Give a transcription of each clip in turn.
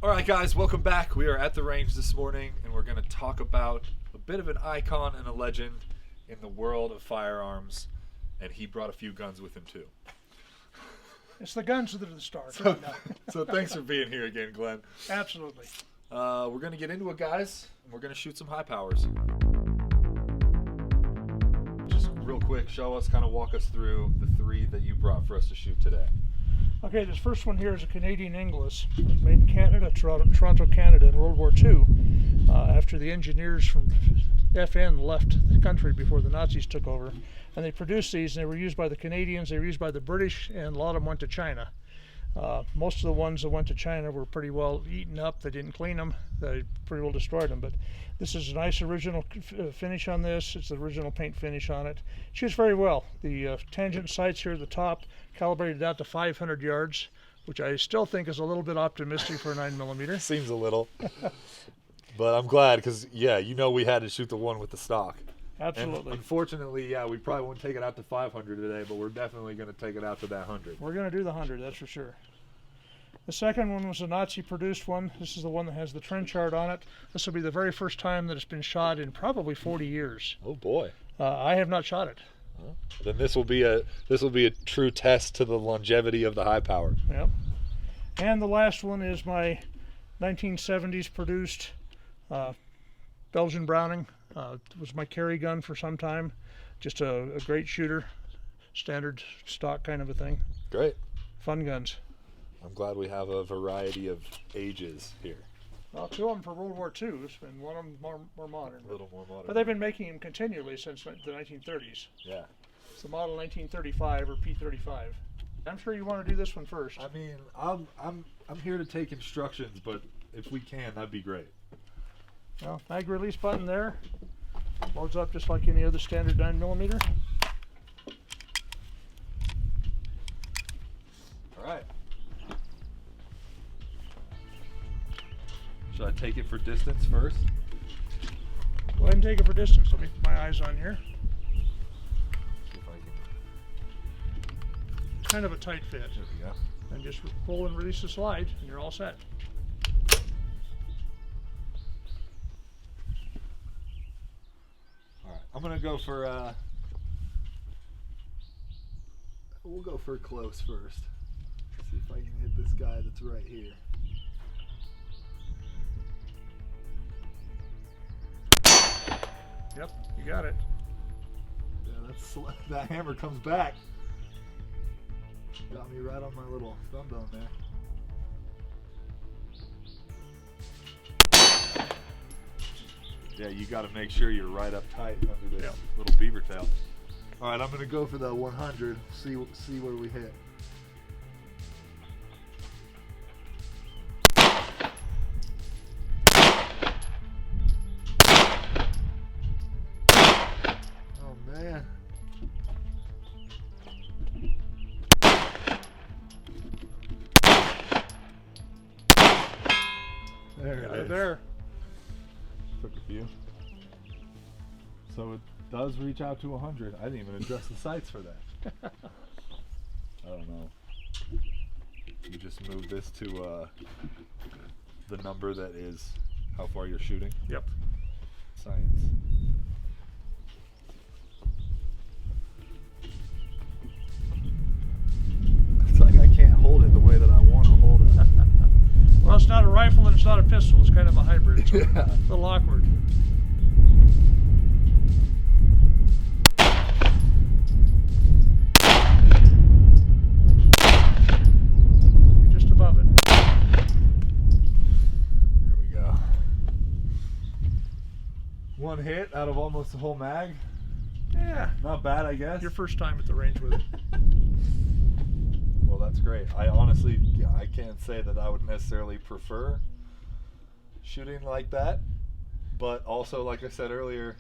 All right, guys, welcome back. We are at the range this morning, and we're going to talk about a bit of an icon and a legend in the world of firearms, and he brought a few guns with him, too. It's the guns that are the star. So thanks for being here again, Glenn. Absolutely. We're going to get into it, guys, and we're going to shoot some high powers. Just real quick, show us, kind of walk us through the three that you brought for us to shoot today. Okay, this first one here is a Canadian Inglis, made in Canada, Toronto, Canada, in World War II. After the engineers from FN left the country before the Nazis took over, and they produced these, and they were used by the Canadians, they were used by the British, and a lot of them went to China. Most of the ones that went to China were pretty well eaten up. They didn't clean them. They pretty well destroyed them. But this is a nice original finish on this. It's the original paint finish on it. Shoots very well. The tangent sights here at the top calibrated out to 500 yards, which I still think is a little bit optimistic for a 9mm. Seems a little. But I'm glad because, yeah, you know we had to shoot the one with the stock. Absolutely. And unfortunately, yeah, we probably won't take it out to 500 today, but we're definitely going to take it out to that 100. We're going to do the 100, that's for sure. The second one was a Nazi-produced one. This is the one that has the trench art on it. This will be the very first time that it's been shot in probably 40 years. Oh boy! I have not shot it. Then this will be a true test to the longevity of the high power. Yep. And the last one is my 1970s produced Belgian Browning. It was my carry gun for some time. Just a great shooter, standard stock kind of a thing. Great. Fun guns. I'm glad we have a variety of ages here. Well, two of them for World War II, and one of them more modern. A little more modern. But they've been making them continually since the 1930s. Yeah. It's the model 1935 or P35. I'm sure you want to do this one first. I mean, I'm here to take instructions, but if we can, that'd be great. Well, mag release button there. Loads up just like any other standard 9mm. All right. Should I take it for distance first? Go ahead and take it for distance. Let me put my eyes on here. See if I can. It's kind of a tight fit. There we go. And just pull and release the slide, and you're all set. All right. I'm gonna go for. We'll go for close first. See if I can hit this guy that's right here. Yep, you got it. Yeah, that hammer comes back. Got me right on my little thumb bone there. Yeah, you got to make sure you're right up tight under this little beaver tail. All right, I'm gonna go for the 100. See where we hit. Man. There it is. There. Took a few. So it does reach out to 100. I didn't even adjust the sights for that. I don't know. You just move this to the number that is how far you're shooting. Yep. Science. Hold it the way that I want to hold it. Well, it's not a rifle and it's not a pistol. It's kind of a hybrid. So yeah. A little awkward. Just above it. There we go. One hit out of almost the whole mag. Yeah. Not bad, I guess. Your first time at the range with it. Well, that's great. I honestly, I can't say that I would necessarily prefer shooting like that, but also, like I said earlier,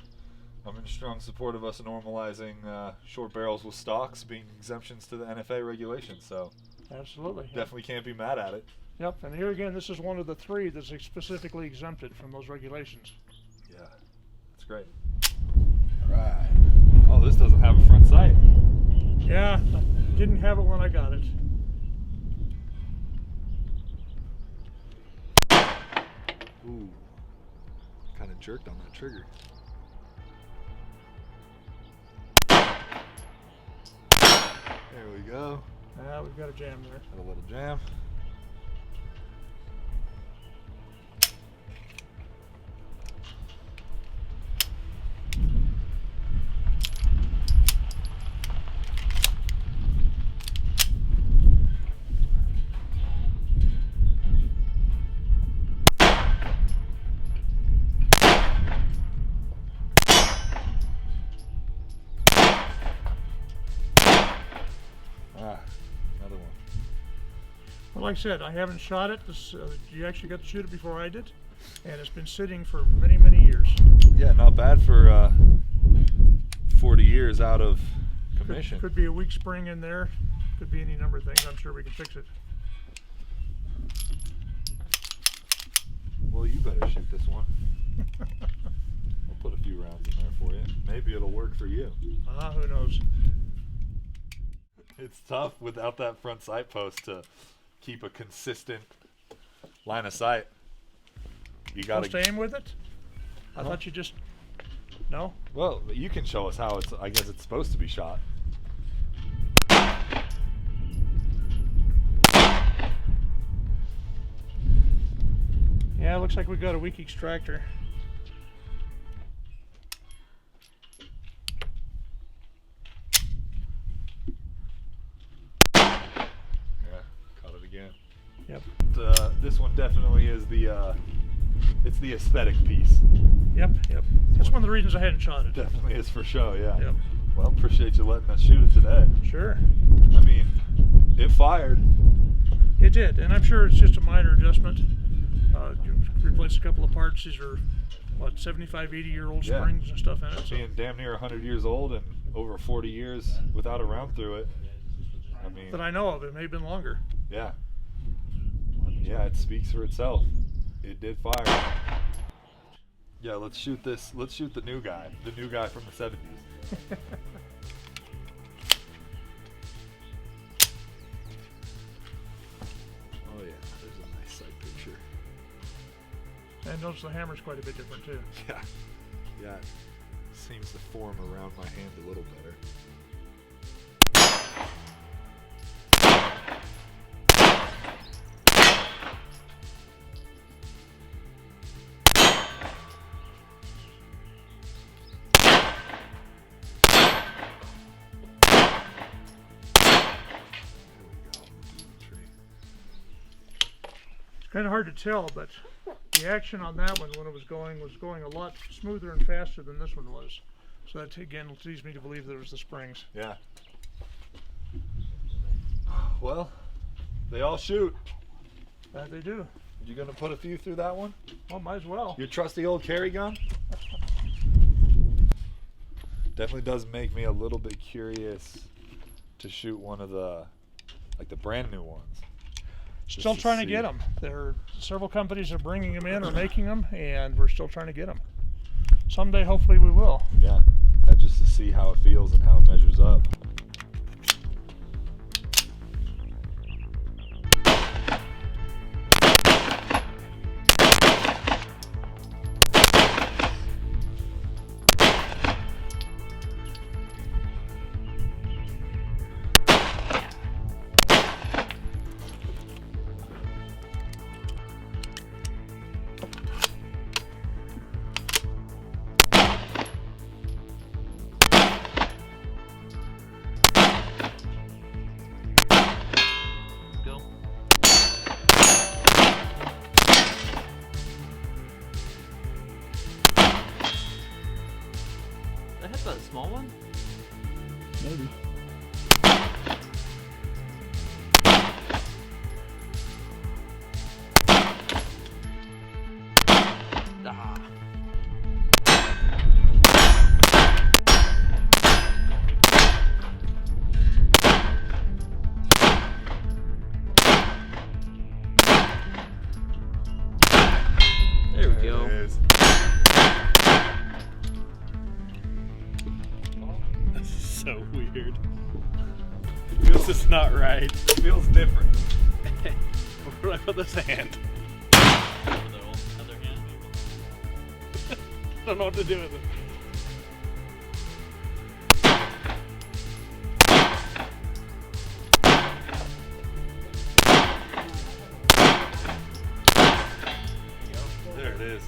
I'm in strong support of us normalizing short barrels with stocks being exemptions to the NFA regulations, so absolutely, definitely can't be mad at it. Yep, and here again, this is one of the three that's specifically exempted from those regulations. Yeah, that's great. All right. Oh, this doesn't have a front sight. Yeah, didn't have it when I got it. jerked on that trigger. There we go. We've got a jam there. Got a little jam. Another one. Well, like I said, I haven't shot it. You actually got to shoot it before I did, and it's been sitting for many, many years. Yeah, not bad for 40 years out of commission. Could be a weak spring in there. Could be any number of things. I'm sure we can fix it. Well, you better shoot this one. I'll put a few rounds in there for you. Maybe it'll work for you. Who knows? It's tough without that front sight post to keep a consistent line of sight. You got to aim with it? I thought you just... No? Well, you can show us how it's, I guess it's supposed to be shot. Yeah, it looks like we've got a weak extractor. Yep. This one definitely is the it's the aesthetic piece. Yep. That's one of the reasons I hadn't shot it. Definitely is for show, yeah. Yep. Well, appreciate you letting us shoot it today. Sure. I mean, it fired. It did, and I'm sure it's just a minor adjustment. You replace a couple of parts. These are, what, 75, 80-year-old springs and stuff in it. So. Being damn near 100 years old and over 40 years without a round through it. I mean, that I know of. It may have been longer. Yeah. Yeah, it speaks for itself. It did fire. Yeah, let's shoot this. Let's shoot the new guy from the 70s. Oh yeah, there's a nice sight picture. And notice the hammer's quite a bit different too. Yeah, it seems to form around my hand a little better. Kind of hard to tell, but the action on that one when it was going a lot smoother and faster than this one was. So that again leads me to believe that it was the springs. Yeah. Well, they all shoot. That they do. You gonna put a few through that one? Well, might as well. Your trusty old carry gun? Definitely does make me a little bit curious to shoot one of the, like the brand new ones. Still trying to get them. There are several companies that are bringing them in or making them, and we're still trying to get them. Someday, hopefully, we will. Yeah, just to see how it feels and how it measures up. That's a small one? Maybe. Ah. There we go. It is. This is so weird. Feels just not right. It feels different. Where do I put this hand? The other hand, maybe. don't know what to do with it. There it is.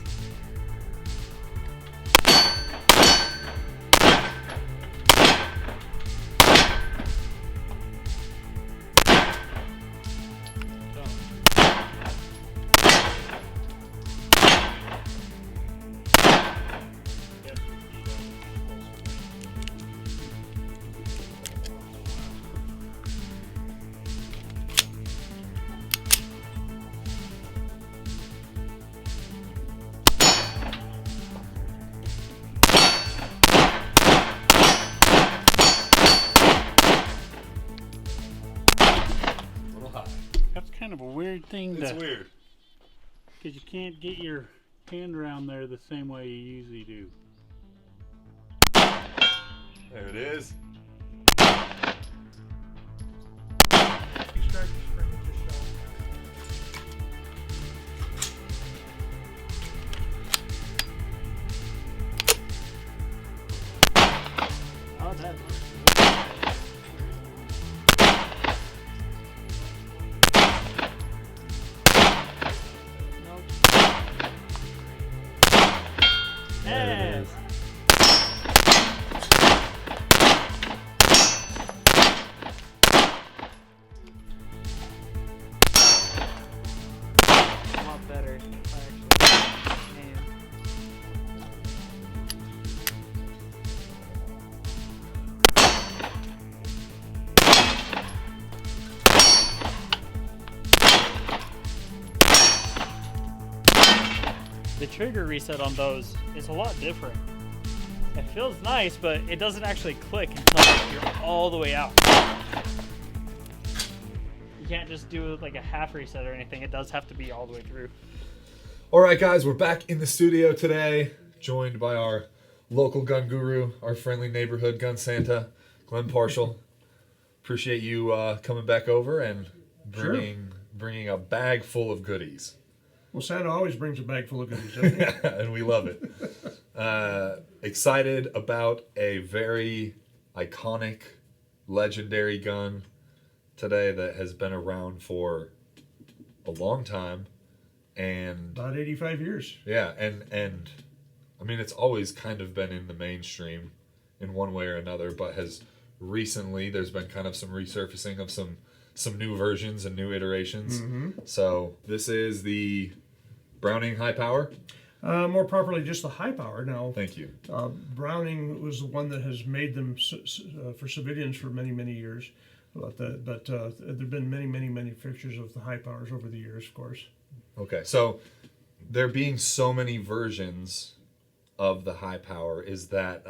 That's kind of a weird thing. It's weird. Because you can't get your hand around there the same way you usually do. There it is. Extract the spring and just shell. Oh, that. There it is. A lot better, actually. Man. The trigger reset on those is a lot different. It feels nice, but it doesn't actually click until you're all the way out. You can't just do like a half reset or anything. It does have to be all the way through. All right, guys, we're back in the studio today, joined by our local gun guru, our friendly neighborhood gun Santa, Glen Partial. Appreciate you coming back over and bringing a bag full of goodies. Well, Santa always brings a bag full of goodies, doesn't he? And we love it. Excited about a very iconic, legendary gun today that has been around for a long time. And About 85 years. yeah, and I mean, it's always kind of been in the mainstream in one way or another, but has recently, there's been kind of some resurfacing of some new versions and new iterations. Mm-hmm. So this is the Browning High Power. More properly, just the high power. Now, Thank you. Browning was the one that has made them for civilians for many, many years. But there have been many fixtures of the high powers over the years, of course. Okay, so there being so many versions of the High Power, is that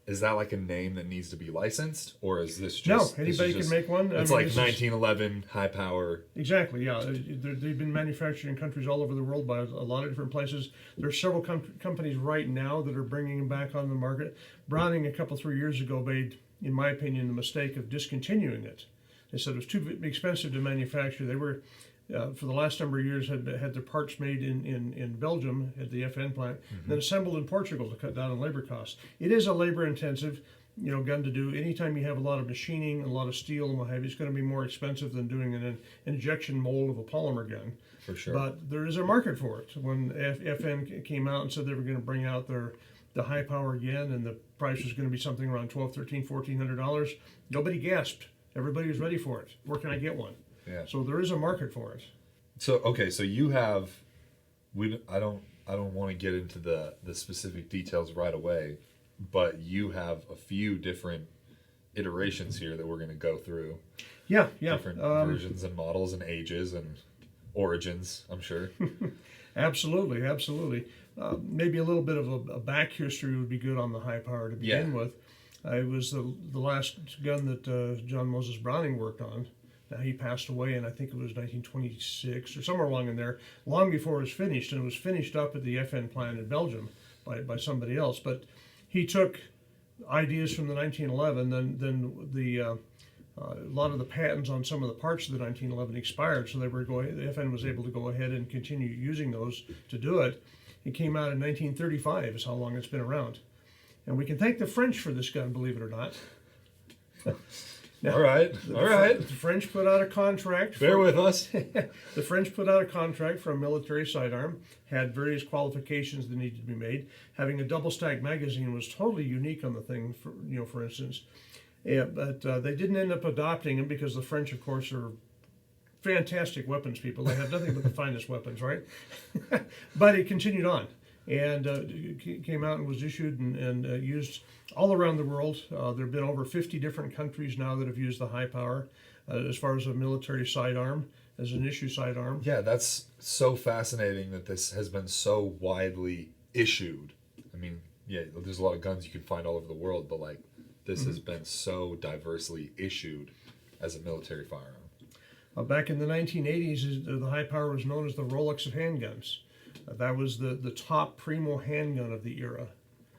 like a name that needs to be licensed, or is this just anybody can make one? It's like 1911 High Power. Exactly, yeah. They've been manufactured in countries all over the world by a lot of different places. There's several companies right now that are bringing them back on the market. Browning a couple, 3 years ago made, in my opinion, the mistake of discontinuing it. They said it was too expensive to manufacture. They were, for the last number of years, had their parts made in Belgium at the FN plant, and then assembled in Portugal to cut down on labor costs. It is a labor-intensive, gun to do. Anytime you have a lot of machining, a lot of steel, and what have you, it's going to be more expensive than doing an injection mold of a polymer gun. For sure. But there is a market for it. When FN came out and said they were going to bring out the high power again, and the price was going to be something around $1,200, $1,300, $1,400, nobody gasped. Everybody was ready for it. Where can I get one? Yeah. So there is a market for it. So okay, so you have, I don't want to get into the specific details right away, but you have a few different iterations here that we're going to go through. Yeah. Different versions and models and ages and origins, I'm sure. Absolutely. Maybe a little bit of a back history would be good on the high power to begin with. It was the last gun that John Moses Browning worked on. Now, he passed away in, I think it was 1926 or somewhere along in there, long before it was finished. And it was finished up at the FN plant in Belgium by somebody else. But he took ideas from the 1911, then the a lot of the patents on some of the parts of the 1911 expired, so the FN was able to go ahead and continue using those to do it. It came out in 1935 is how long it's been around. And we can thank the French for this gun, believe it or not. Now, All right. The French put out a contract. Bear with us. The French put out a contract for a military sidearm, had various qualifications that needed to be made. Having a double stack magazine was totally unique on the thing, for instance. Yeah, but they didn't end up adopting them because the French, of course, are fantastic weapons people. They have nothing but the finest weapons, right? But it continued on. And it came out and was issued and used all around the world. There have been over 50 different countries now that have used the high power as far as a military sidearm, as an issue sidearm. Yeah, that's so fascinating that this has been so widely issued. I mean, yeah, there's a lot of guns you can find all over the world, but like this has been so diversely issued as a military firearm. Back in the 1980s, the high power was known as the Rolex of Handguns. That was the top primo handgun of the era.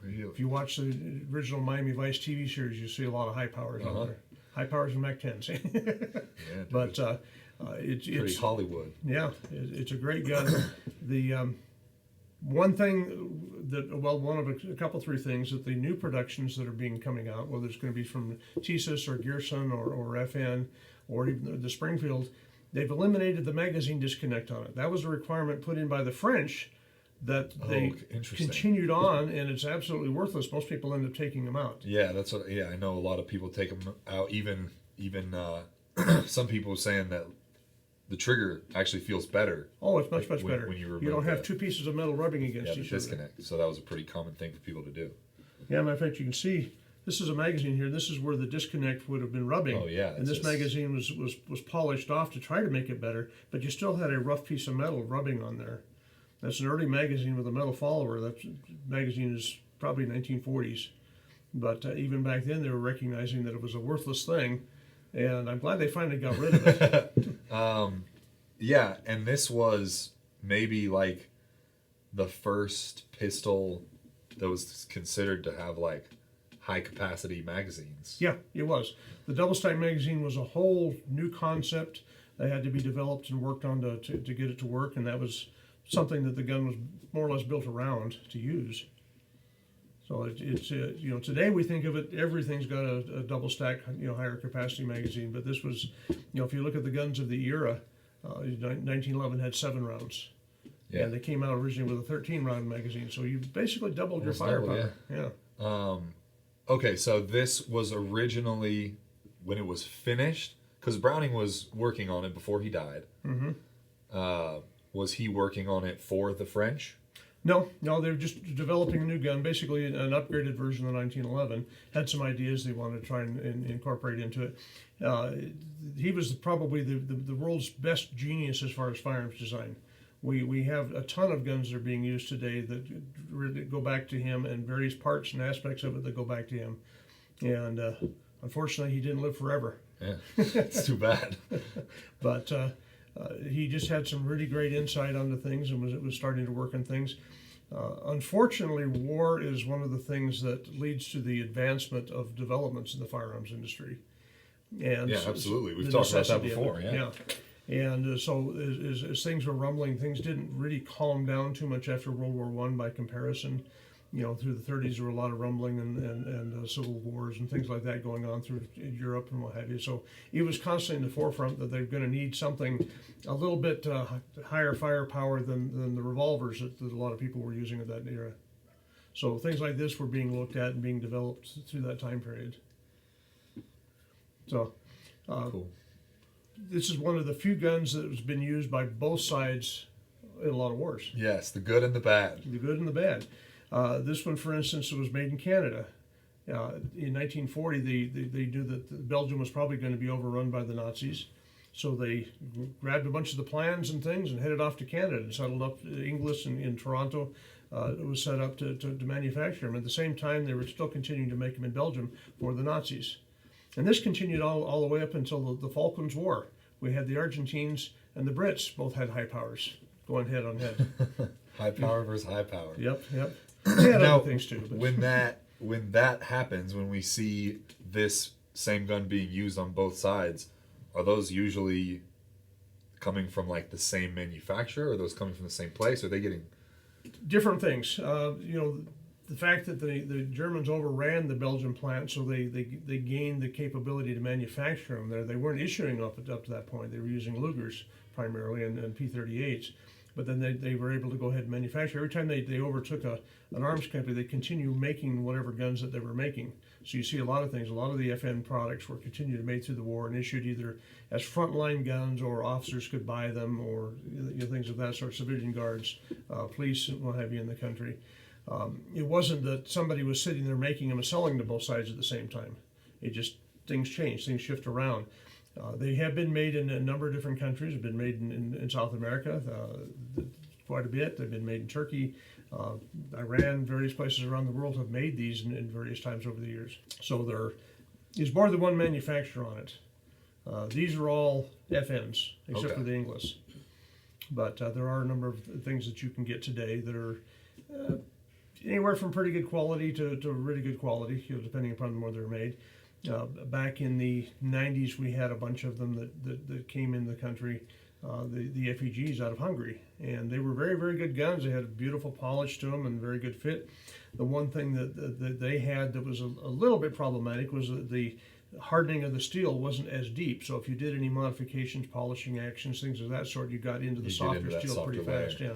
Really? If you watch the original Miami Vice TV series, you see a lot of high powers on there. High powers and Mac 10s. Yeah, But it's pretty Hollywood. Yeah, it's a great gun. The one thing that, well, one of a couple, three things that the new productions that are coming out, whether it's going to be from TSIS or Gearson or FN or even the Springfield, they've eliminated the magazine disconnect on it. That was a requirement put in by the French that they continued on, and it's absolutely worthless. Most people end up taking them out. Yeah, that's what. Yeah, I know a lot of people take them out. Even some people saying that the trigger actually feels better. Oh, it's much better. When you don't have two pieces of metal rubbing against each other. Disconnect. So that was a pretty common thing for people to do. Yeah, matter of fact, you can see this is a magazine here. This is where the disconnect would have been rubbing. Oh yeah. And this magazine was polished off to try to make it better, but you still had a rough piece of metal rubbing on there. That's an early magazine with a metal follower. That magazine is probably 1940s. But even back then, they were recognizing that it was a worthless thing, and I'm glad they finally got rid of it. Yeah, and this was maybe like the first pistol that was considered to have like high capacity magazines. Yeah, it was. The double stack magazine was a whole new concept that had to be developed and worked on to get it to work, and that was something that the gun was more or less built around to use. So it's today we think of it, everything's got a double stack, higher capacity magazine, but this was, if you look at the guns of the era, 1911 had 7 rounds. Yeah. And they came out originally with a 13-round magazine, so you basically doubled your firepower. Yeah. Okay, so this was originally, when it was finished, because Browning was working on it before he died. Mm-hmm. Was he working on it for the French? No, they were just developing a new gun, basically an upgraded version of the 1911. Had some ideas they wanted to try and incorporate into it. He was probably the world's best genius as far as firearms design. We have a ton of guns that are being used today that really go back to him, and various parts and aspects of it that go back to him. And unfortunately, he didn't live forever. Yeah, it's too bad. But he just had some really great insight onto things and was starting to work on things. Unfortunately, war is one of the things that leads to the advancement of developments in the firearms industry. And yeah, absolutely. We've talked about that before. Yeah. And so as things were rumbling, things didn't really calm down too much after World War I by comparison. Through the 30s, there were a lot of rumbling and civil wars and things like that going on through Europe and what have you. So it was constantly in the forefront that they're going to need something a little bit higher firepower than the revolvers that a lot of people were using at that era. So things like this were being looked at and being developed through that time period. So cool. This is one of the few guns that has been used by both sides in a lot of wars. Yes, the good and the bad. The good and the bad. This one, for instance, was made in Canada. In 1940, they knew that Belgium was probably going to be overrun by the Nazis. So they grabbed a bunch of the plans and things and headed off to Canada and settled up Inglis in Toronto. It was set up to manufacture them. At the same time, they were still continuing to make them in Belgium for the Nazis. And this continued all the way up until the Falklands War. We had the Argentines and the Brits both had high powers going head on head. High power versus high power. Yep. They had other things too. But. When that happens, when we see this same gun being used on both sides, are those usually coming from like the same manufacturer? Or are those coming from the same place? Are they getting Different things. You know, the fact that the Germans overran the Belgian plant, so they gained the capability to manufacture them there. They weren't issuing up to that point. They were using Lugers primarily and P-38s. But then they were able to go ahead and manufacture. Every time they overtook an arms company, they continued making whatever guns that they were making. So you see a lot of things. A lot of the FN products were continued to made through the war and issued either as frontline guns or officers could buy them, or things of that sort, civilian guards, police, and what have you in the country. It wasn't that somebody was sitting there making them and selling to both sides at the same time. It just, things change, things shift around. They have been made in a number of different countries. They've been made in South America quite a bit. They've been made in Turkey, Iran, various places around the world have made these in various times over the years. So there is more than one manufacturer on it. These are all FNs, except for the Inglis. But there are a number of things that you can get today that are anywhere from pretty good quality to really good quality, depending upon where they're made. Back in the 90s, we had a bunch of them that came in the country, the FEGs out of Hungary. And they were very, very good guns. They had a beautiful polish to them and very good fit. The one thing that they had that was a little bit problematic was that the hardening of the steel wasn't as deep. So if you did any modifications, polishing actions, things of that sort, you got into the softer steel pretty fast. Yeah.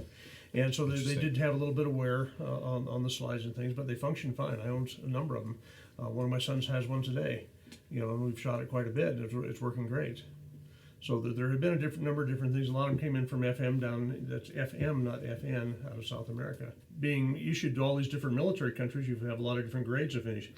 And so they did have a little bit of wear on the slides and things, but they functioned fine. I own a number of them. One of my sons has one today, and we've shot it quite a bit. It's working great. So there have been a number of different things. A lot of them came in from FM that's FM, not FN, out of South America. Being issued to all these different military countries, you have a lot of different grades of finish.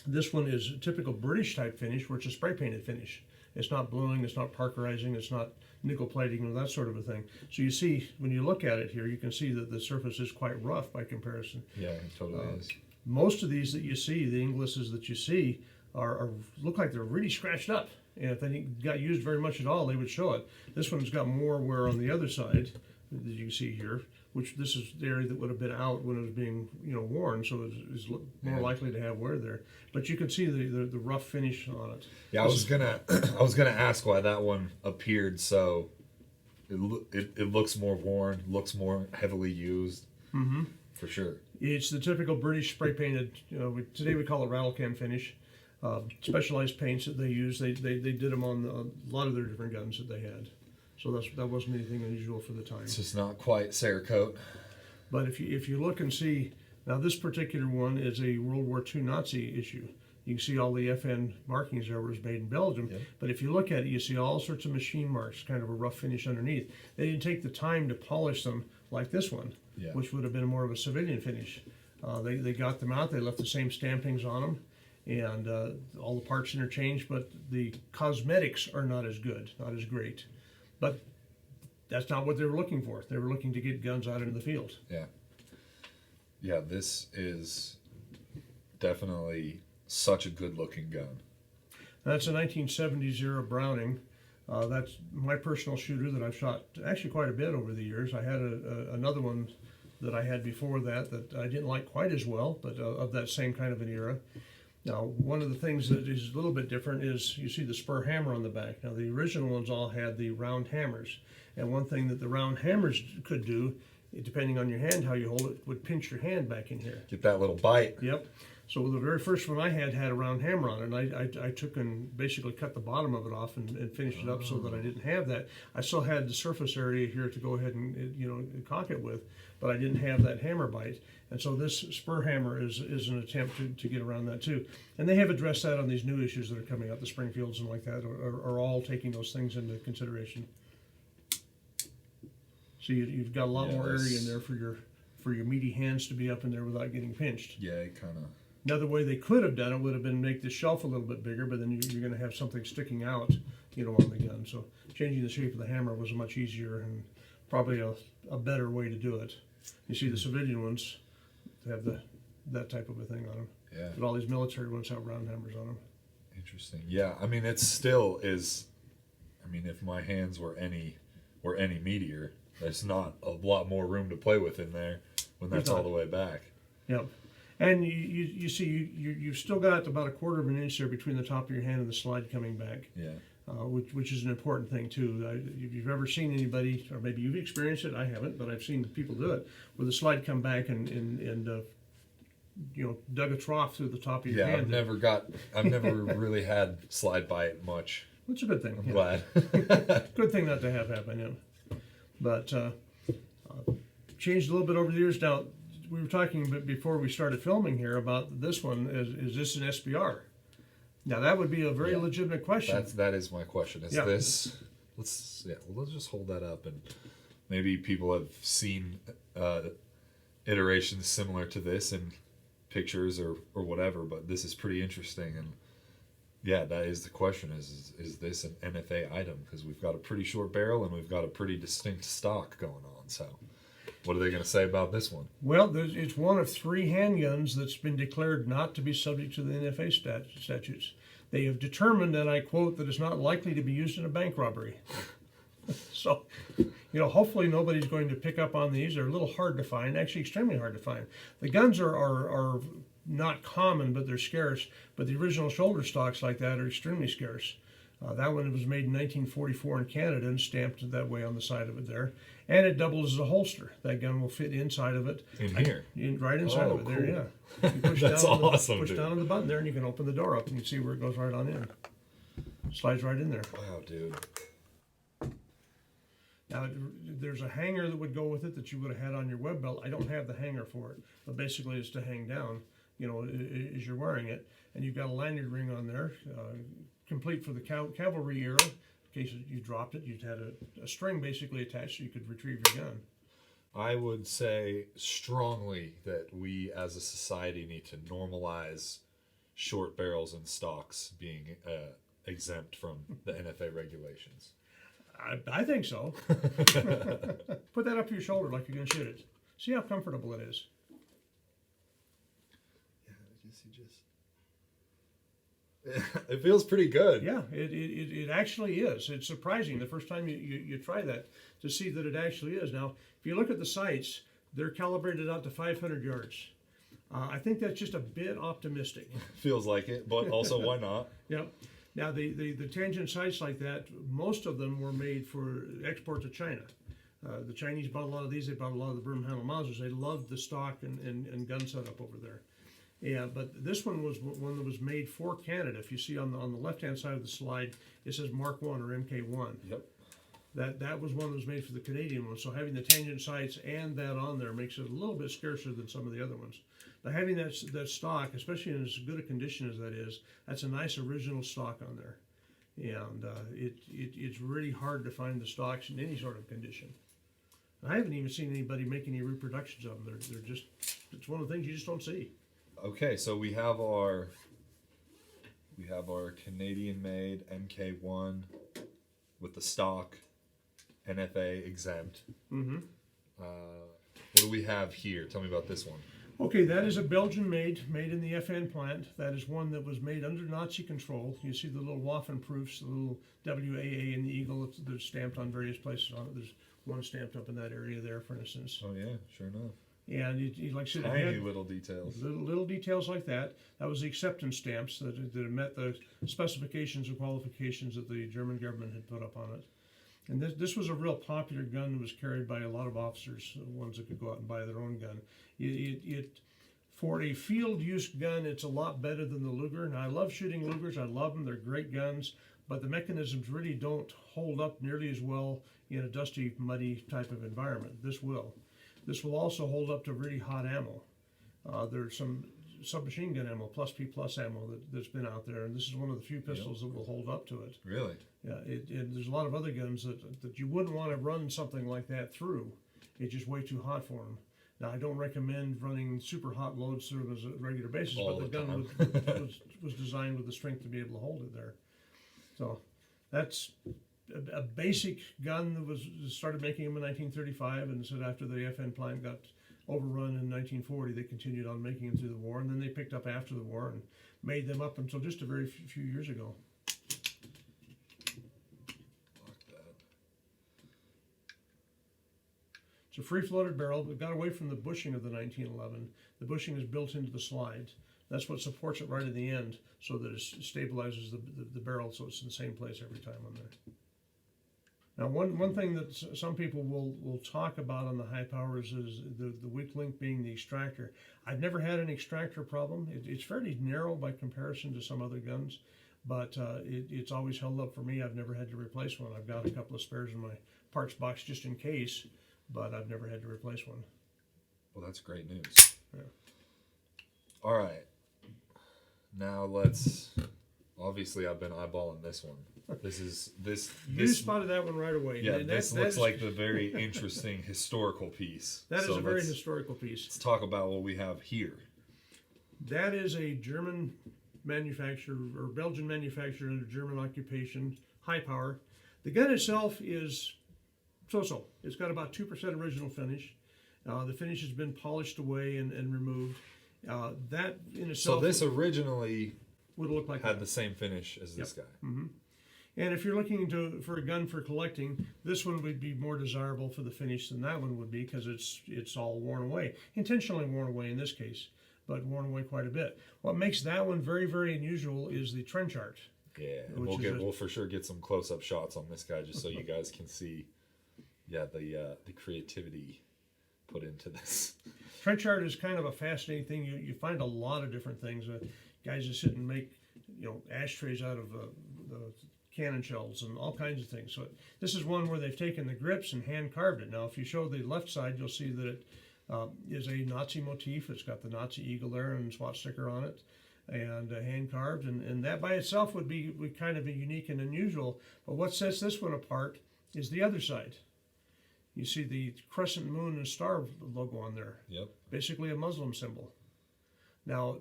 This one is a typical British type finish, where it's a spray painted finish. It's not bluing, it's not parkerizing, it's not nickel plating, or that sort of a thing. So you see, when you look at it here, you can see that the surface is quite rough by comparison. Yeah, it totally is. Most of these that you see, the Inglis's that you see, are look like they're really scratched up. And if they got used very much at all, they would show it. This one's got more wear on the other side, that you can see here, which this is the area that would have been out when it was being worn, so it's more likely to have wear there. But you can see the rough finish on it. Yeah, I was gonna ask why that one appeared so. It looks more worn, looks more heavily used. Mm-hmm. For sure. It's the typical British spray painted. Today we call it rattle can finish. Specialized paints that they use. They did them on a lot of their different guns that they had. So that wasn't anything unusual for the time. It's just not quite Cerakote. But if you look and see, now this particular one is a World War II Nazi issue. You can see all the FN markings there was made in Belgium. Yep. But if you look at it, you see all sorts of machine marks, kind of a rough finish underneath. They didn't take the time to polish them like this one, which would have been more of a civilian finish. They got them out. They left the same stampings on them, and all the parts interchanged, but the cosmetics are not as good, not as great. But that's not what they were looking for. They were looking to get guns out into the field. Yeah. Yeah, this is definitely such a good-looking gun. That's a 1970 Browning. That's my personal shooter that I've shot actually quite a bit over the years. I had another one that I had before that I didn't like quite as well, but of that same kind of an era. Now, one of the things that is a little bit different is you see the Spur Hammer on the back. Now, the original ones all had the round hammers. And one thing that the round hammers could do, depending on your hand, how you hold it, would pinch your hand back in here. Get that little bite. Yep. So the very first one I had a round hammer on it, and I took and basically cut the bottom of it off and finished it up so that I didn't have that. I still had the surface area here to go ahead and cock it with, but I didn't have that hammer bite. And so this Spur Hammer is an attempt to get around that too. And they have addressed that on these new issues that are coming out. The Springfields and like that are all taking those things into consideration. So you've got a lot more area in there for your meaty hands to be up in there without getting pinched. Yeah, it kind of. Another way they could have done it would have been make the shelf a little bit bigger, but then you're going to have something sticking out, on the gun. So changing the shape of the hammer was much easier and probably a better way to do it. You see the civilian ones have that type of a thing on them. Yeah. But all these military ones have round hammers on them. Interesting. Yeah, I mean, it still is. I mean, if my hands were any meatier, there's not a lot more room to play with in there when that's all the way back. Yep. And you see, you've still got about 1/4 of an inch there between the top of your hand and the slide coming back. Yeah. which is an important thing too. If you've ever seen anybody, or maybe you've experienced it, I haven't, but I've seen people do it, where the slide come back and dug a trough through the top of your Yeah, hand. I've never really had slide bite much. It's a good thing. I'm glad. Good thing not to have happen, yeah. But changed a little bit over the years. Now, we were talking before we started filming here about this one. Is this an SBR? Now, that would be a very legitimate question. That is my question. Is this? Let's just hold that up, and maybe people have seen iterations similar to this in pictures or whatever. But this is pretty interesting, and yeah, that is the question: is this an NFA item? Because we've got a pretty short barrel and we've got a pretty distinct stock going on. So, what are they going to say about this one? Well, it's one of 3 handguns that's been declared not to be subject to the NFA statutes. They have determined, and I quote, that it's not likely to be used in a bank robbery. So, hopefully nobody's going to pick up on these. They're a little hard to find, actually extremely hard to find. The guns are not common, but they're scarce. But the original shoulder stocks like that are extremely scarce. That one was made in 1944 in Canada and stamped that way on the side of it there. And it doubles as a holster. That gun will fit inside of it. In here? Right inside of it there, cool. yeah. You push That's down awesome, push dude. down on the button there and you can open the door up and you can see where it goes right on in. Slides right in there. Wow, dude. Now, there's a hanger that would go with it that you would have had on your web belt. I don't have the hanger for it, but basically it's to hang down, as you're wearing it. And you've got a lanyard ring on there, complete for the cavalry era. In case you dropped it, you'd had a string basically attached so you could retrieve your gun. I would say strongly that we as a society need to normalize short barrels and stocks being exempt from the NFA regulations. I think so. Put that up your shoulder like you're going to shoot it. See how comfortable it is. It feels pretty good. Yeah, it actually is. It's surprising the first time you try that to see that it actually is. Now, if you look at the sights, they're calibrated out to 500 yards. I think that's just a bit optimistic. Feels like it, but also why not? Yep. Now, the tangent sights like that, most of them were made for export to China. The Chinese bought a lot of these. They bought a lot of the Broom handle Mausers. They loved the stock and gun setup over there. Yeah, but this one was one that was made for Canada. If you see on the left-hand side of the slide, it says Mark 1 or MK1. Yep. That was one that was made for the Canadian one. So having the tangent sights and that on there makes it a little bit scarcer than some of the other ones. Now having that stock, especially in as good a condition as that is, that's a nice original stock on there. And it's really hard to find the stocks in any sort of condition. I haven't even seen anybody make any reproductions of them. They're just, it's one of the things you just don't see. Okay, so we have our Canadian-made MK1 with the stock, NFA exempt. Mm-hmm. What do we have here? Tell me about this one. Okay, that is a Belgian made in the FN plant. That is one that was made under Nazi control. You see the little Waffen proofs, the little WAA and the eagle that's stamped on various places on it. There's one stamped up in that area there, for instance. Oh yeah, sure enough. And it like I said, Tiny it had little details. little details like that. That was the acceptance stamps that met the specifications and qualifications that the German government had put up on it. And this was a real popular gun that was carried by a lot of officers, ones that could go out and buy their own gun. For a field use gun, it's a lot better than the Luger. Now, I love shooting Lugers. I love them. They're great guns. But the mechanisms really don't hold up nearly as well in a dusty, muddy type of environment. This will. This will also hold up to really hot ammo. There's some submachine gun ammo, plus P plus ammo that's been out there, and this is one of the few pistols that will hold up to it. Really? Yeah, there's a lot of other guns that you wouldn't want to run something like that through. It's just way too hot for them. Now, I don't recommend running super hot loads through them as a regular basis, All but the the gun was designed with the strength to be able to hold it there. So that's a basic gun that was started making them in 1935, and said after the FN plant got overrun in 1940, they continued on making them through the war, and then they picked up after the war and made them up until just a very few years ago. It's a free-floated barrel. It got away from the bushing of the 1911. The bushing is built into the slides. That's what supports it right at the end, so that it stabilizes the barrel, so it's in the same place every time on there. Now, one thing that some people will talk about on the high powers is the weak link being the extractor. I've never had an extractor problem. It's fairly narrow by comparison to some other guns, but it's always held up for me. I've never had to replace one. I've got a couple of spares in my parts box just in case, but I've never had to replace one. Well, that's great news. Yeah. All right. Now let's. Obviously, I've been eyeballing this one. You spotted that one right away. Yeah, And this looks like the very interesting historical piece. That is a very historical piece. Let's talk about what we have here. That is a German manufacturer or Belgian manufacturer under German occupation, high power. The gun itself is so-so. It's got about 2% original finish. The finish has been polished away and removed. That in itself. So this originally would look like had the same finish as this guy. Mm-hmm. And if you're looking for a gun for collecting, this one would be more desirable for the finish than that one would be, because it's all worn away, intentionally worn away in this case, but worn away quite a bit. What makes that one very, very unusual is the trench art. Yeah, and we'll for sure get some close-up shots on this guy just so you guys can see, the creativity put into this. Trench art is kind of a fascinating thing. You find a lot of different things. Guys that sit and make ashtrays out of cannon shells and all kinds of things. So this is one where they've taken the grips and hand carved it. Now, if you show the left side, you'll see that it is a Nazi motif. It's got the Nazi eagle there and SWAT sticker on it, and hand carved. And that by itself would be kind of a unique and unusual. But what sets this one apart is the other side. You see the crescent moon and star logo on there. Yep. Basically a Muslim symbol. Now,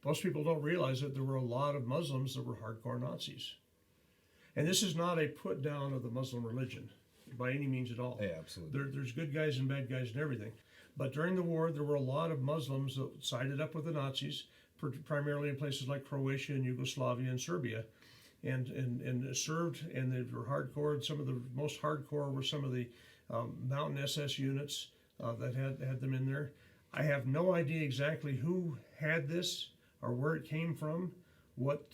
most people don't realize that there were a lot of Muslims that were hardcore Nazis. And this is not a put down of the Muslim religion by any means at all. Yeah, absolutely. There's good guys and bad guys and everything. But during the war, there were a lot of Muslims that sided up with the Nazis, primarily in places like Croatia and Yugoslavia and Serbia, and served, and they were hardcore. Some of the most hardcore were some of the mountain SS units that had them in there. I have no idea exactly who had this or where it came from. What,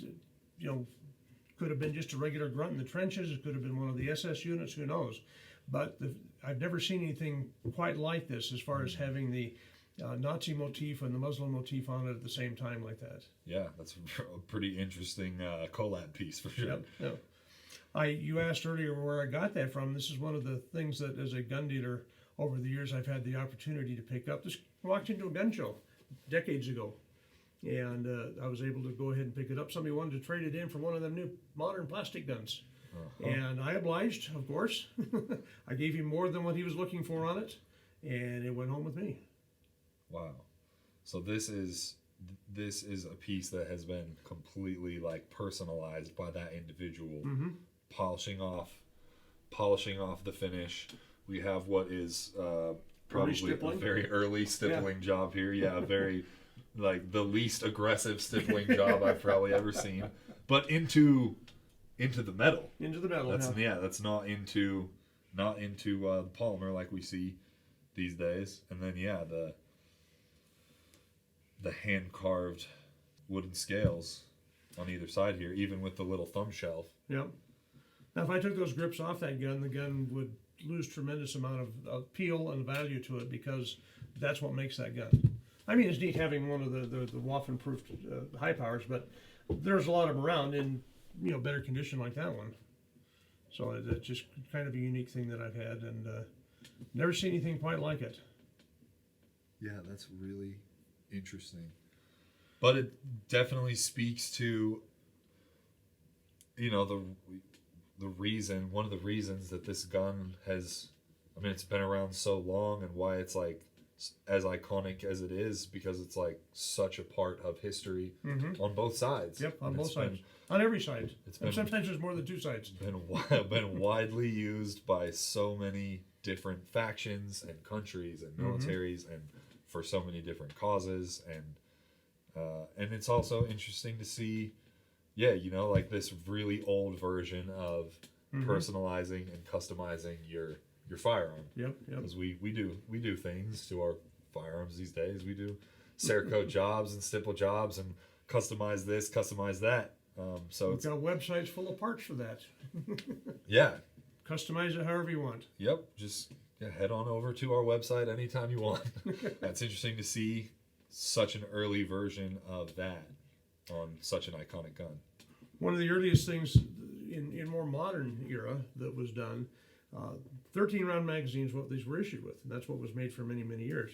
could have been just a regular grunt in the trenches. It could have been one of the SS units. Who knows? But I've never seen anything quite like this as far as having the Nazi motif and the Muslim motif on it at the same time like that. Yeah, that's a pretty interesting collab piece for sure. Yep. You asked earlier where I got that from. This is one of the things that, as a gun dealer, over the years I've had the opportunity to pick up. Just walked into a gun show decades ago, and I was able to go ahead and pick it up. Somebody wanted to trade it in for one of them new modern plastic guns. And I obliged, of course. I gave him more than what he was looking for on it, and it went home with me. Wow. So this is a piece that has been completely personalized by that individual, polishing off the finish. We have what is probably a very early stippling job here. Yeah, very the least aggressive stippling job I've probably ever seen. But into the metal. Into the metal. That's not into the polymer like we see these days. And then the hand carved wooden scales on either side here, even with the little thumb shelf. Yep. Now, if I took those grips off that gun, the gun would lose tremendous amount of appeal and value to it, because that's what makes that gun. I mean, it's neat having one of the Waffen-proof high powers, but there's a lot of them around in better condition like that one. So it's just kind of a unique thing that I've had, and never seen anything quite like it. Yeah, that's really interesting. But it definitely speaks to one of the reasons that this gun has, it's been around so long, and why it's as iconic as it is, because it's such a part of history on both sides. Yep, on both sides. On every side. Sometimes there's more than two sides. Been widely used by so many different factions and countries and militaries, and for so many different causes, and it's also interesting to see, this really old version of personalizing and customizing your firearm. Yep. Because we do things to our firearms these days. We do Cerakote jobs and stipple jobs and customize this, customize that. So We've it's, got websites full of parts for that. yeah, Customize it however you want. yep. Just head on over to our website anytime you want. That's interesting to see such an early version of that on such an iconic gun. One of the earliest things in more modern era that was done, 13-round magazines, what these were issued with, and that's what was made for many, many years.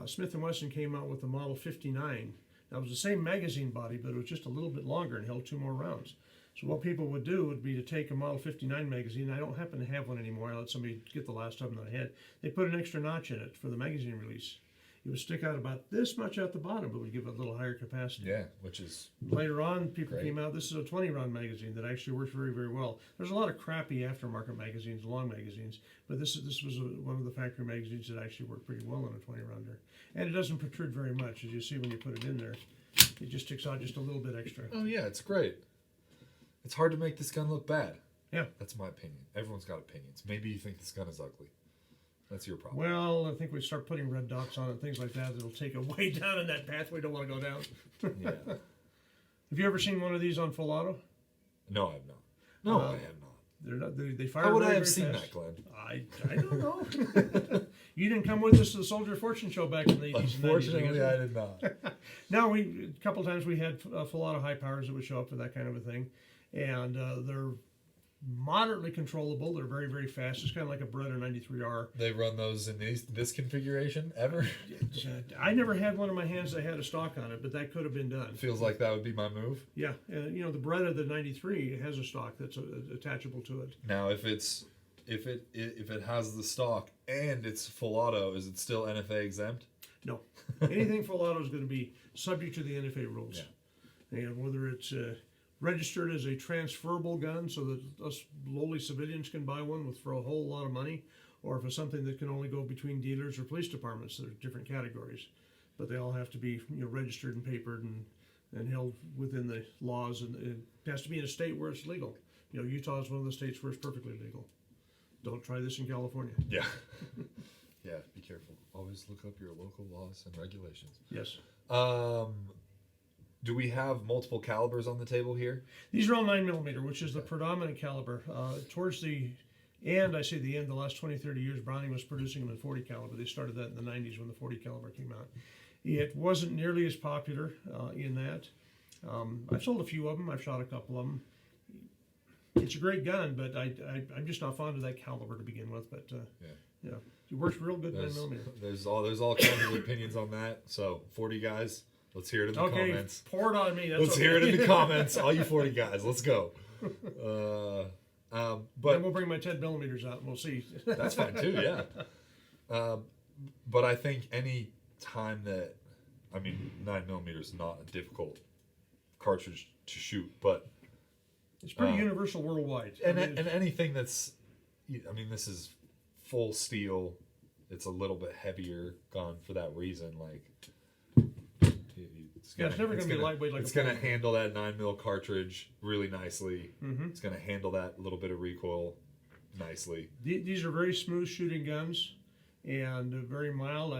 Smith & Wesson came out with the Model 59. That was the same magazine body, but it was just a little bit longer and held 2 more rounds. So what people would do would be to take a Model 59 magazine. I don't happen to have one anymore. I let somebody get the last of them that I had. They put an extra notch in it for the magazine release. It would stick out about this much at the bottom, but would give it a little higher capacity. Yeah, which is Later on, people Great. came out. This is a 20-round magazine that actually works very, very well. There's a lot of crappy aftermarket magazines, long magazines, but this was one of the factory magazines that actually worked pretty well in a 20-rounder. And it doesn't protrude very much, as you see when you put it in there. It just sticks out just a little bit extra. oh yeah, it's great. It's hard to make this gun look bad. Yeah. That's my opinion. Everyone's got opinions. Maybe you think this gun is ugly. That's your problem. Well, I think we start putting red dots on it, things like that. It'll take it way down in that path we don't want to go down. Yeah. Have you ever seen one of these on full auto? No, I have not. No, I have not. They're not. They fire. How would very, I have very seen fast. that, Glenn? I don't know. You didn't come with us to the Soldier of Fortune show back in the 80s and 90s. Unfortunately, I I guess. did not. Now a couple times we had full auto high powers that would show up for that kind of a thing, and they're moderately controllable. They're very, very fast. It's kind of like a Beretta 93R. They run those in this configuration ever? I never had one in my hands that had a stock on it, but that could have been done. Feels like that would be my move. Yeah, you know, the Beretta, the 93, has a stock that's attachable to it. Now, if it has the stock and it's full auto, is it still NFA exempt? No, anything full auto is going to be subject to the NFA rules. And whether it's registered as a transferable gun so that us lowly civilians can buy one for a whole lot of money, or if it's something that can only go between dealers or police departments, there's different categories. But they all have to be registered and papered and held within the laws, and it has to be in a state where it's legal. Utah is one of the states where it's perfectly legal. Don't try this in California. Yeah. Yeah, be careful. Always look up your local laws and regulations. Yes. Do we have multiple calibers on the table here? These are all 9mm, which is the predominant caliber. Towards the end, I say the end, the last 20, 30 years, Browning was producing them in 40 caliber. They started that in the 90s when the 40 caliber came out. It wasn't nearly as popular in that. I've sold a few of them. I've shot a couple of them. It's a great gun, but I'm just not fond of that caliber to begin with. But yeah, it works real good 9mm. There's all kinds of opinions on that. So 40 guys, let's hear it in the comments. Pour it on me. That's Let's hear it in the comments, all you 40 guys. Let's go. Then But we'll bring my 10mm out and we'll see. that's fine too. Yeah. But I think any time that 9mm is not a difficult cartridge to shoot, but It's pretty universal worldwide. and anything that's, this is full steel. It's a little bit heavier gun for that reason. It's never going to be lightweight like it's a going to Pullman. handle that 9mm cartridge really nicely. Mhm. It's going to handle that little bit of recoil nicely. These are very smooth shooting guns and very mild.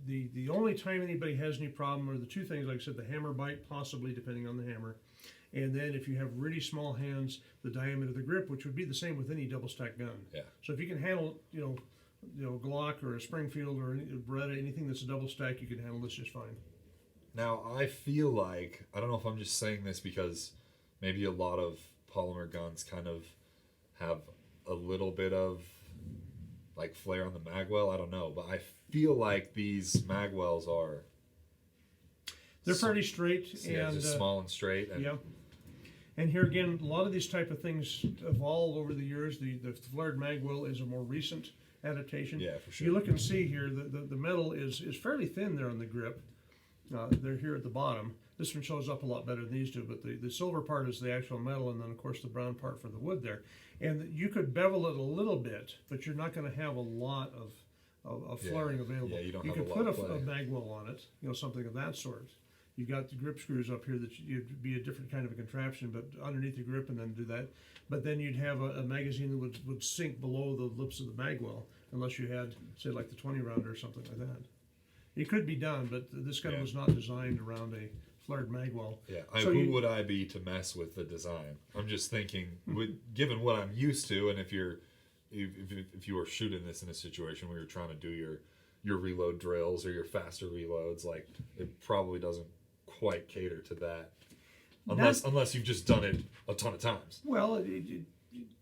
The only time anybody has any problem are the two things, like I said, the hammer bite, possibly depending on the hammer. And then if you have really small hands, the diameter of the grip, which would be the same with any double stack gun. Yeah. So if you can handle, Glock or a Springfield or a Beretta, anything that's a double stack, you can handle this just fine. Now, I feel like, I don't know if I'm just saying this because maybe a lot of polymer guns kind of have a little bit of flair on the Magwell. I don't know, but I feel like these Magwells are... They're pretty straight. Yeah, and just small and straight. And yeah. And here again, a lot of these type of things evolve over the years. The flared Magwell is a more recent adaptation. Yeah, for sure. You look and see here, the metal is fairly thin there on the grip. They're here at the bottom. This one shows up a lot better than these do, but the silver part is the actual metal, and then of course the brown part for the wood there. And you could bevel it a little bit, but you're not going to have a lot of flaring available. Yeah, you don't have could a lot put of a play. Magwell on it, something of that sort. You got the grip screws up here that you'd be a different kind of a contraption, but underneath the grip, and then do that. But then you'd have a magazine that would sink below the lips of the Magwell, unless you had, say, like the 20 rounder or something like that. It could be done, but this gun Yeah. was not designed around a flared magwell. Yeah, So who you- would I be to mess with the design? I'm just thinking, given what I'm used to, and if you were shooting this in a situation where you're trying to do your reload drills or your faster reloads, like it probably doesn't quite cater to that, unless you've just done it a ton of times. Well,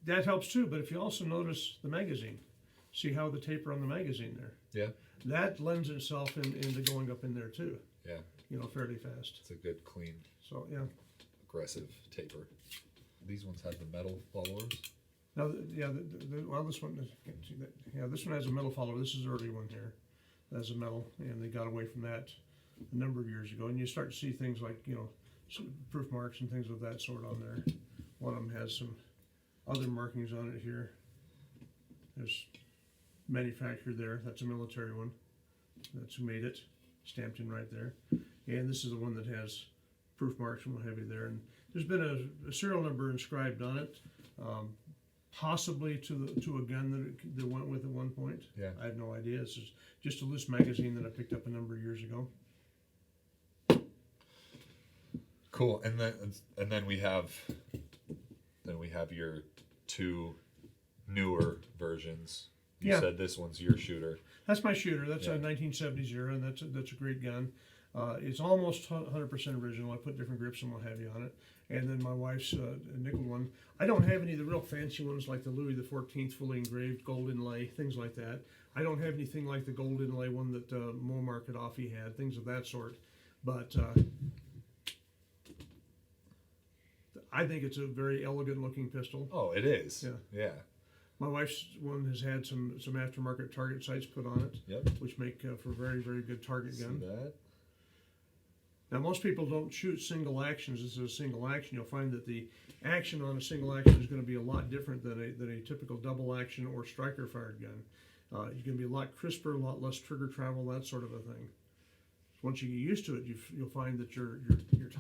that helps too, but if you also notice the magazine, see how the taper on the magazine there, Yeah, that lends itself into going up in there too, yeah, fairly fast. it's a good, clean, So yeah. aggressive taper. These ones have the metal followers. Now, well, this one, can't see that. Yeah, this one has a metal follower. This is the early one here. That's a metal, and they got away from that a number of years ago. And you start to see things like, some proof marks and things of that sort on there. One of them has some other markings on it here. There's manufactured there. That's a military one. That's who made it, stamped in right there. And this is the one that has proof marks and what have you there. And there's been a serial number inscribed on it. Possibly to a gun that went with at one point. Yeah. I have no idea. This is just a loose magazine that I picked up a number of years ago. Cool, and then we have your two newer versions. You Yeah. said this one's your shooter. That's my shooter. That's Yeah. a 1970 Zero, and that's a great gun. It's almost 100% original. I put different grips and what have you on it. And then my wife's nickel one. I don't have any of the real fancy ones like the Louis XIV fully engraved gold inlay, things like that. I don't have anything like the gold inlay one that Mo Market Offie had, things of that sort. But I think it's a very elegant looking pistol. Oh, it is. Yeah. Yeah. My wife's one has had some aftermarket target sights put on it, Yep. which make for a very, very good target See gun. that? Now, most people don't shoot single actions. This is a single action. You'll find that the action on a single action is going to be a lot different than a typical double action or striker fired gun. You're going to be a lot crisper, a lot less trigger travel, that sort of a thing. Once you get used to it, you'll find that your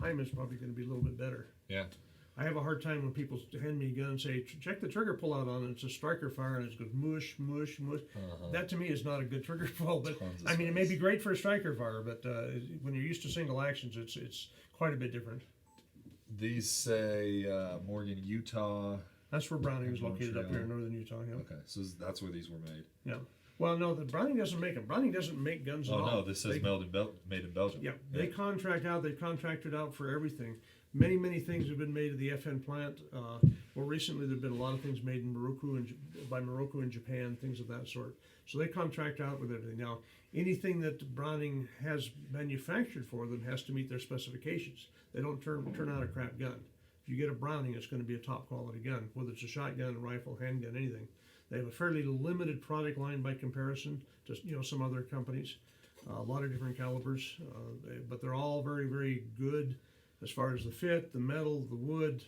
time is probably going to be a little bit better. Yeah. I have a hard time when people hand me a gun and say, check the trigger pull out on it. It's a striker fire, and it goes mush, mush, mush. That to me is not a good trigger pull. But Tons of I mean, it may space. be great for a striker fire, but when you're used to single actions, it's quite a bit different. These say Morgan, Utah. That's where Browning is And located up here in Montreal. northern Utah. Yeah. Okay, so that's where these were made. Yeah. Well, no, the Browning doesn't make them. Browning doesn't make guns at Oh all. no, this says made in Belgium. Yeah, they contract out. They've contracted out for everything. Many things have been made at the FN plant. More recently, there've been a lot of things made in Morocco by Morocco and Japan, things of that sort. So they contract out with everything. Now, anything that Browning has manufactured for them has to meet their specifications. They don't turn out a crap gun. If you get a Browning, it's going to be a top quality gun, whether it's a shotgun, a rifle, handgun, anything. They have a fairly limited product line by comparison to some other companies. A lot of different calibers, but they're all very, very good as far as the fit, the metal, the wood,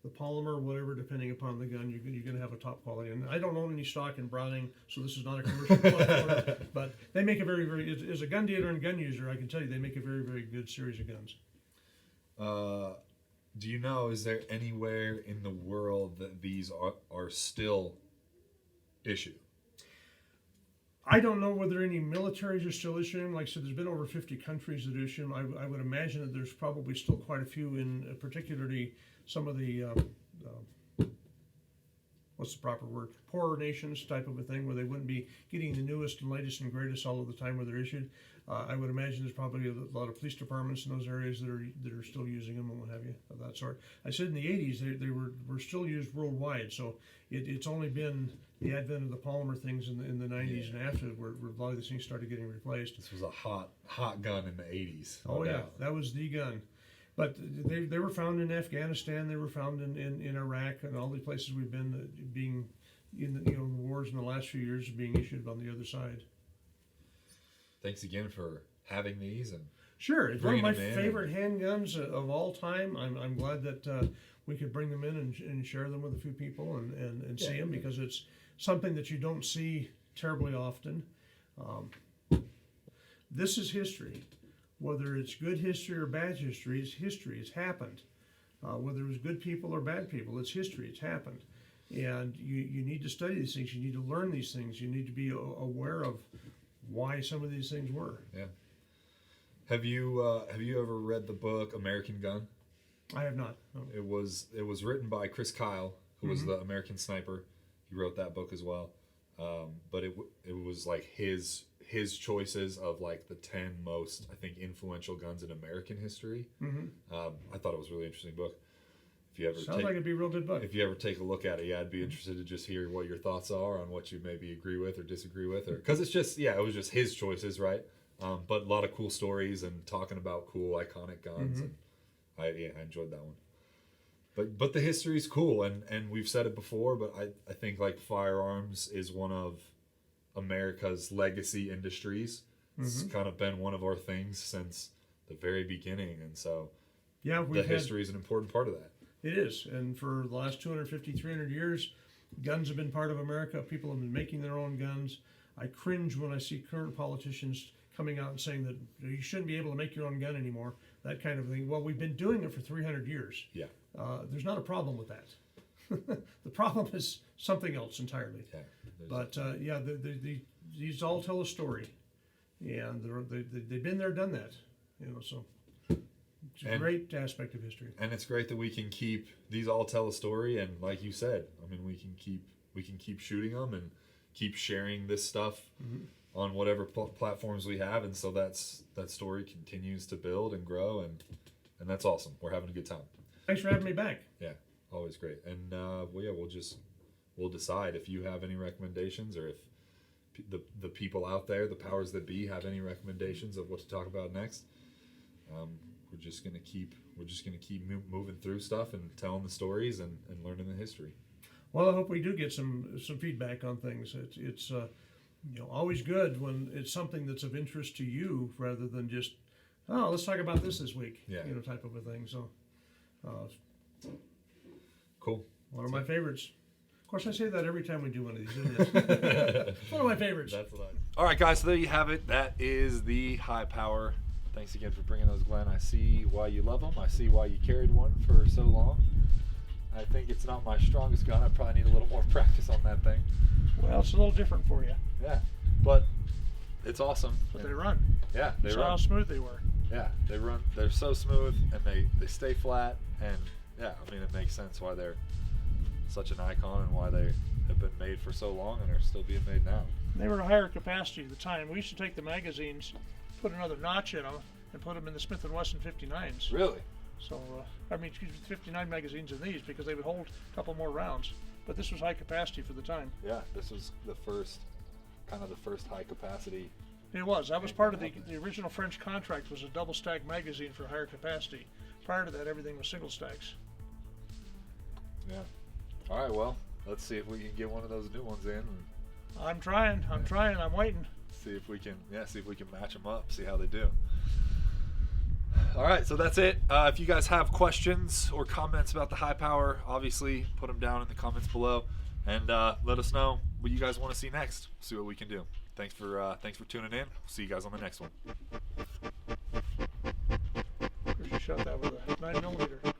the polymer, whatever, depending upon the gun, you're going to have a top quality. And I don't own any stock in Browning, so this is not a commercial plug for it, but they make a very, very, as a gun dealer and gun user, I can tell you they make a very, very good series of guns. Do you know, is there anywhere in the world that these are still issued? I don't know whether any militaries are still issuing. Like I said, there's been over 50 countries that issue them. I would imagine that there's probably still quite a few in particularly some of the, what's the proper word, poorer nations type of a thing where they wouldn't be getting the newest and latest and greatest all of the time where they're issued. I would imagine there's probably a lot of police departments in those areas that are still using them and what have you, of that sort. I said in the 80s they were still used worldwide, so it's only been the advent of the polymer things in the 90s and after where a lot of these things started getting replaced. This was a hot gun in the 80s. Oh yeah, doubt. that was the gun. But they were found in Afghanistan, they were found in Iraq, and all the places we've been being in the wars in the last few years being issued on the other side. Thanks again for having these and Sure, it's one of my bringing them in favorite handguns of all time. I'm glad that we could bring them in and share them with a few people and see them because it's something that you don't see terribly often. This is history. Whether it's good history or bad history, it's history. It's happened. Whether it was good people or bad people, it's history. It's happened. And you need to study these things. You need to learn these things. You need to be aware of why some of these things were. yeah. Have you ever read the book American Gun? I have not. No. It was written by Chris Kyle, who was the American Sniper. He wrote that book as well. But it was like his choices of like the 10 most, I think, influential guns in American history. I thought it was a really interesting book. If you ever Sounds like it'd be a real good book. If you ever take a look at it, yeah, I'd be interested to just hear what your thoughts are on what you maybe agree with or disagree with, or because it's just it was just his choices, right? But a lot of cool stories and talking about cool iconic guns, and I enjoyed that one. But the history is cool, and we've said it before, but I think like firearms is one of America's legacy industries. It's kind of been one of our things since the very beginning, and so the history is an important part of that. It is, and for the last 250, 300 years, guns have been part of America. People have been making their own guns. I cringe when I see current politicians coming out and saying that you shouldn't be able to make your own gun anymore, that kind of thing. Well, we've been doing it for 300 years. Yeah. There's not a problem with that. The problem is something else entirely. Yeah. But these all tell a story, and they've been there, done that. So it's a great aspect of history. And it's great that we can keep these all tell a story, and like you said, I mean, we can keep shooting them and keep sharing this stuff on whatever platforms we have, and so that story continues to build and grow, and that's awesome. We're having a good time. Thanks for having me back. Yeah, always great. And we'll decide if you have any recommendations, or if the people out there, the powers that be, have any recommendations of what to talk about next. We're just gonna keep moving through stuff and telling the stories and learning the history. Well, I hope we do get some feedback on things. It's always good when it's something that's of interest to you rather than just, let's talk about this week. Yeah. Type of a thing. So, cool. One of my favorites. Of course, I say that every time we do one of these, isn't it? It's one of my favorites. That's what All right, guys. So there you have it. That is the high power. Thanks again for bringing those, Glenn. I see why you love them. I see why you carried one for so long. I think it's not my strongest gun. I probably need a little more practice on that thing. Well, it's a little different for you. Yeah, but it's awesome. But they run. Yeah, they run. run. How smooth they were. Yeah, they run. They're so smooth, and they stay flat. And yeah, I mean, it makes sense why they're such an icon and why they have been made for so long and are still being made now. They were a higher capacity at the time. We used to take the magazines, put another notch in them, and put them in the Smith & Wesson 59s. Really? So, 59 magazines in these, because they would hold a couple more rounds. But this was high capacity for the time. Yeah, this was the first high capacity. It was. That was part of the original French contract, was a double stack magazine for higher capacity. Prior to that, everything was single stacks. Yeah. All right, well, let's see if we can get one of those new ones in. I'm trying. I'm waiting. See if we can match them up, see how they do. All right, so that's it. If you guys have questions or comments about the high power, obviously put them down in the comments below, and let us know what you guys want to see next. See what we can do. Thanks for tuning in. See you guys on the next one. Of course, you shot that with a 9mm.